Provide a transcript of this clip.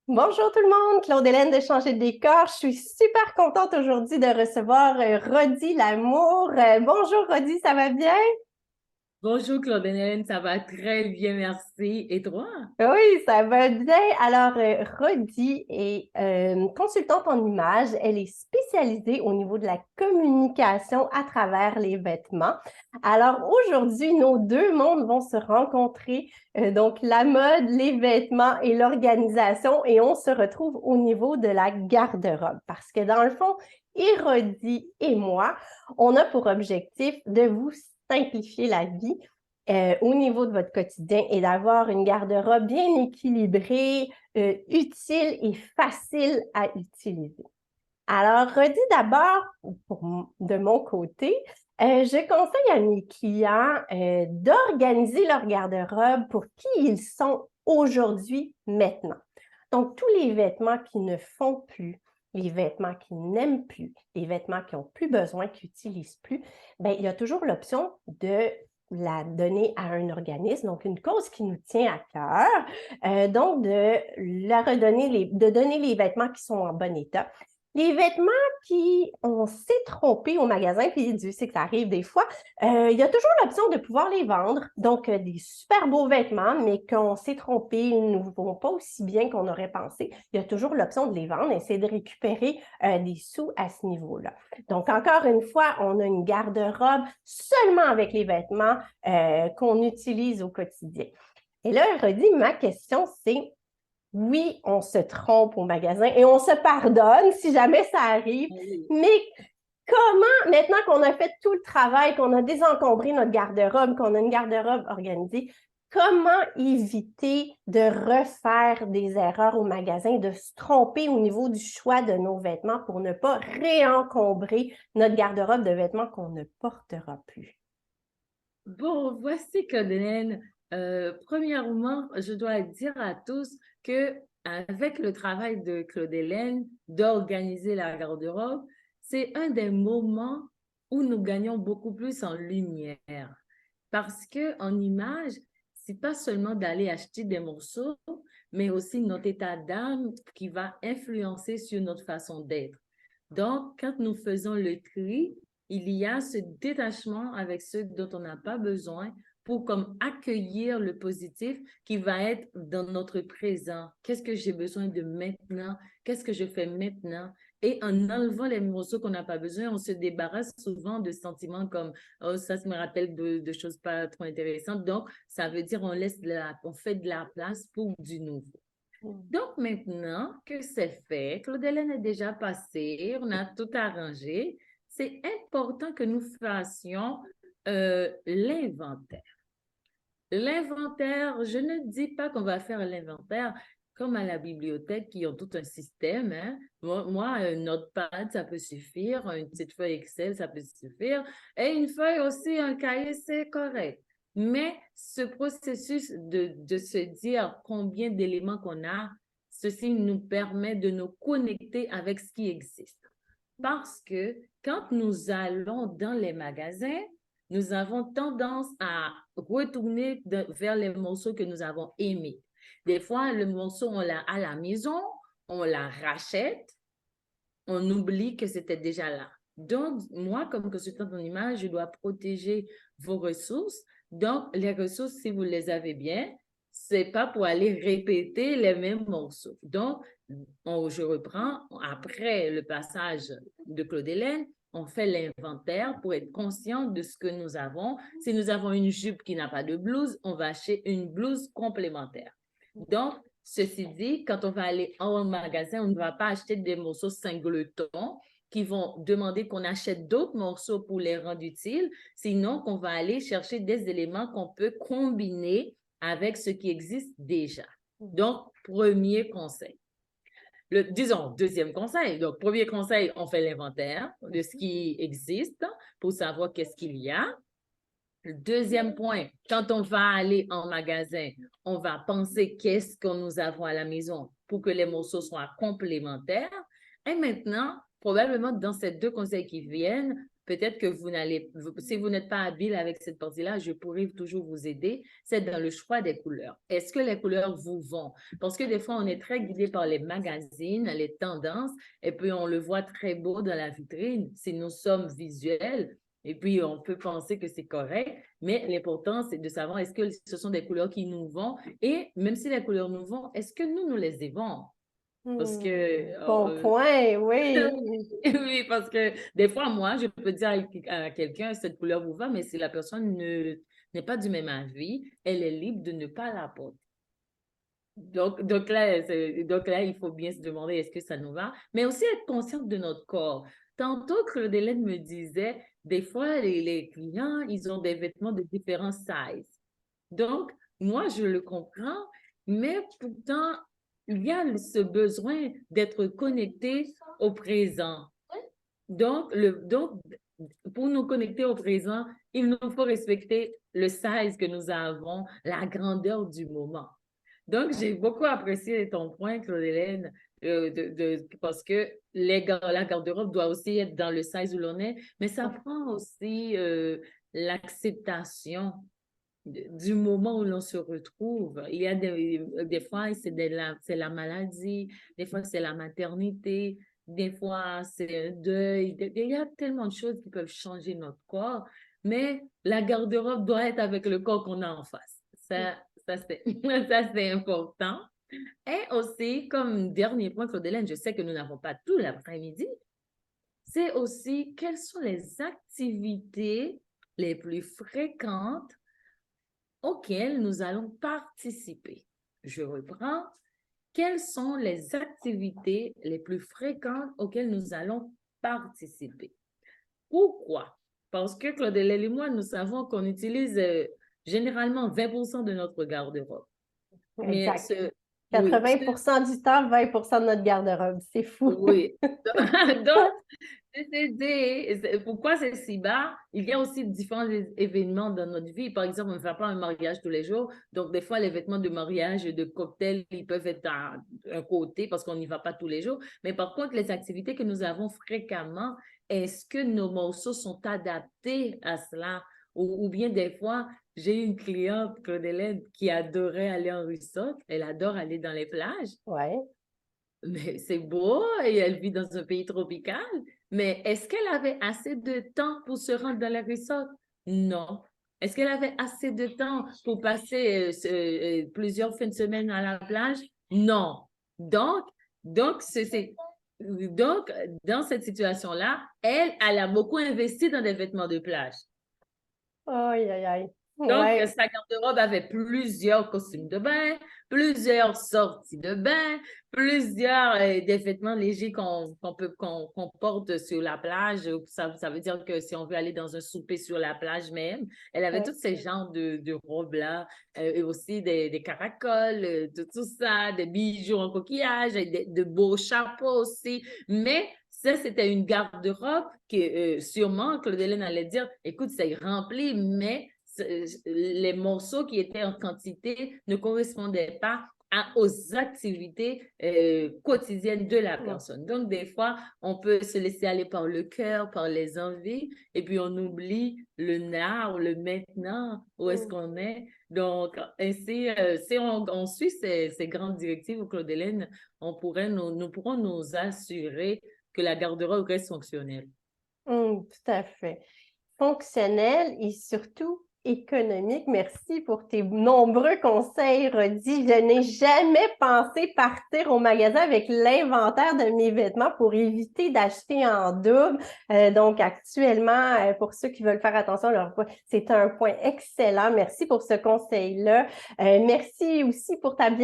Bonjour tout le monde, Claude-Hélène de Changer de décor. Je suis super contente aujourd'hui de recevoir Rodi Lamour. Bonjour Rodi, ça va bien? Bonjour Claudine, ça va très bien, merci. Et toi? Oui, ça va bien. Alors, Rodi est consultante en images. Elle est spécialisée au niveau de la communication à travers les vêtements. Alors, aujourd'hui, nos deux mondes vont se rencontrer, donc la mode, les vêtements et l'organisation, et on se retrouve au niveau de la garde-robe. Parce que dans le fond, et Rodi et moi, on a pour objectif de vous simplifier la vie au niveau de votre quotidien et d'avoir une garde-robe bien équilibrée, utile et facile à utiliser. Alors, redis d'abord, de mon côté, je conseille à mes clients d'organiser leur garde-robe pour qui ils sont aujourd'hui, maintenant. Donc, tous les vêtements qui ne font plus, les vêtements qu'ils n'aiment plus, les vêtements qui n'ont plus besoin, qu'ils n'utilisent plus, bien, il y a toujours l'option de la donner à un organisme, donc une cause qui nous tient à cœur, donc de la redonner, de donner les vêtements qui sont en bon état. Les vêtements qui on s'est trompé au magasin, puis Dieu sait que ça arrive des fois, il y a toujours l'option de pouvoir les vendre. Donc, des super beaux vêtements, mais qu'on s'est trompé, ils ne vont pas aussi bien qu'on aurait pensé. Il y a toujours l'option de les vendre, essayer de récupérer des sous à ce niveau-là. Donc, encore une fois, on a une garde-robe seulement avec les vêtements qu'on utilise au quotidien. Et là, Rodi, ma question, c'est oui, on se trompe au magasin et on se pardonne si jamais ça arrive, Oui. mais comment, maintenant qu'on a fait tout le travail, qu'on a désencombré notre garde-robe, qu'on a une garde-robe organisée, comment éviter de refaire des erreurs au magasin, de se tromper au niveau du choix de nos vêtements pour ne pas réencombrer notre garde-robe de vêtements qu'on ne portera plus? Bon, voici Claudine. Premièrement, je dois dire à tous que avec le travail de Claude-Hélène d'organiser la garde-robe, c'est un des moments où nous gagnons beaucoup plus en lumière. Parce que en image, c'est pas seulement d'aller acheter des morceaux, mais aussi notre état d'âme qui va influencer sur notre façon d'être. Donc, quand nous faisons le tri, il y a ce détachement avec ceux dont on n'a pas besoin pour comme accueillir le positif qui va être dans notre présent. Qu'est-ce que j'ai besoin de maintenant? Qu'est-ce que je fais maintenant? Et en enlevant les morceaux qu'on n'a pas besoin, on se débarrasse souvent de sentiments comme oh, ça me rappelle de choses pas trop intéressantes. Donc, ça veut dire on fait de la place pour du nouveau. Donc maintenant que c'est fait, Claude-Hélène est déjà passée, on a tout arrangé, c'est important que nous fassions l'inventaire. L'inventaire, je ne dis pas qu'on va faire l'inventaire comme à la bibliothèque qui ont tout un système. Hein. Moi, un notepad, ça peut suffire. Une petite feuille Excel, ça peut suffire. Et une feuille aussi, un cahier, c'est correct. Mais ce processus de se dire combien d'éléments qu'on a, ceci nous permet de nous connecter avec ce qui existe. Parce que quand nous allons dans les magasins, nous avons tendance à retourner vers les morceaux que nous avons aimés. Des fois, le morceau, on l'a à la maison, on la rachète, on oublie que c'était déjà là. Donc, moi, comme consultante en image, je dois protéger vos ressources. Donc, les ressources, si vous les avez bien, c'est pas pour aller répéter les mêmes morceaux. Donc, je reprends, après le passage de Claude-Hélène, on fait l'inventaire pour être conscient de ce que nous avons. Si nous avons une jupe qui n'a pas de blouse, on va acheter une blouse complémentaire. Donc, ceci dit, quand on va aller en magasin, on ne va pas acheter des morceaux singletons qui vont demander qu'on achète d'autres morceaux pour les rendre utiles, sinon qu'on va aller chercher des éléments qu'on peut combiner avec ce qui existe déjà. Donc, premier conseil. Disons, deuxième conseil. Donc, premier conseil, on fait l'inventaire de ce qui existe pour savoir qu'est-ce qu'il y a. Le deuxième point, quand on va aller en magasin, on va penser qu'est-ce que nous avons à la maison pour que les morceaux soient complémentaires. Et maintenant, probablement dans ces deux conseils qui viennent, peut-être que si vous n'êtes pas habile avec cette partie-là, je pourrais toujours vous aider. C'est dans le choix des couleurs. Est-ce que les couleurs vous vont? Parce que des fois, on est très guidé par les magazines, les tendances, et puis on le voit très beau dans la vitrine si nous sommes visuels. Et puis, on peut penser que c'est correct, mais l'important, c'est de savoir est-ce que ce sont des couleurs qui nous vont et même si les couleurs nous vont, est-ce que nous les aimons? Parce que, Bon point, oui. oui, parce que des fois, moi, je peux dire à quelqu'un, cette couleur vous va, mais si la personne n'est pas du même avis, elle est libre de ne pas la porter. Donc là, il faut bien se demander est-ce que ça nous va, mais aussi être consciente de notre corps. Tantôt, Claude-Hélène me disait, des fois, les clients, ils ont des vêtements de différents sizes. Donc, moi, je le comprends, mais pourtant, il y a ce besoin d'être connecté au présent. Donc, pour nous connecter au présent, il nous faut respecter le size que nous avons, la grandeur du moment. Donc, j'ai beaucoup apprécié ton point, Claude-Hélène, parce que la garde-robe doit aussi être dans le size où l'on est, mais ça prend aussi l'acceptation du moment où l'on se retrouve. Il y a des fois, c'est la maladie, des fois, c'est la maternité, des fois, c'est un deuil. Il y a tellement de choses qui peuvent changer notre corps, mais la garde-robe doit être avec le corps qu'on a en face. Ça c'est important. Et aussi, comme dernier point, Claude-Hélène, je sais que nous n'avons pas tout l'après-midi, c'est aussi quelles sont les activités les plus fréquentes auxquelles nous allons participer. Je reprends. Quelles sont les activités les plus fréquentes auxquelles nous allons participer? Pourquoi? Parce que Claude-Hélène et moi, nous savons qu'on utilise généralement 20% de notre garde-robe. Mais Exact. oui, 80% du temps, 20% de notre garde-robe. C'est fou. oui. Donc, pourquoi c'est si bas? Il y a aussi différents événements dans notre vie. Par exemple, on ne fait pas un mariage tous les jours. Donc, des fois, les vêtements de mariage, de cocktail, ils peuvent être à un côté parce qu'on n'y va pas tous les jours. Mais par contre, les activités que nous avons fréquemment, est-ce que nos morceaux sont adaptés à cela? Ou bien des fois, j'ai une cliente, Claude-Hélène, qui adorait aller en resort. Elle adore aller dans les plages. Ouais. Mais c'est beau et elle vit dans un pays tropical. Mais est-ce qu'elle avait assez de temps pour se rendre dans les resorts? Non. Est-ce qu'elle avait assez de temps pour passer plusieurs fins de semaine à la plage? Non. Donc, donc, donc dans cette situation-là, elle a beaucoup investi dans des vêtements de plage. Aïe, aïe, aïe. Donc, Ouais. sa garde-robe avait plusieurs costumes de bain, plusieurs sorties de bain, plusieurs des vêtements légers qu'on porte sur la plage. Ça veut dire que si on veut aller dans un souper sur la plage même, elle avait tous ces genres de robes-là, et aussi des caracoles, de tout ça, des bijoux en coquillage, et de beaux chapeaux aussi. Mais ça, c'était une garde-robe que sûrement Claude-Hélène allait dire, écoute, c'est rempli, mais les morceaux qui étaient en quantité ne correspondaient pas aux activités quotidiennes de la personne. Donc, des fois, on peut se laisser aller par le cœur, par les envies, et puis on oublie le now, le maintenant, où est-ce qu'on est. Donc, ainsi, si on suit ces grandes directives au Claude-Hélène, nous pourrons nous assurer que la garde-robe reste fonctionnelle. Tout à fait. Fonctionnel et surtout économique. Merci pour tes nombreux conseils, Rodi. Je n'ai jamais pensé partir au magasin avec l'inventaire de mes vêtements pour éviter d'acheter en double. Donc, actuellement, pour ceux qui veulent faire attention à leur poids, c'est un point excellent. Merci pour ce conseil-là. Merci aussi pour ta bienveillance.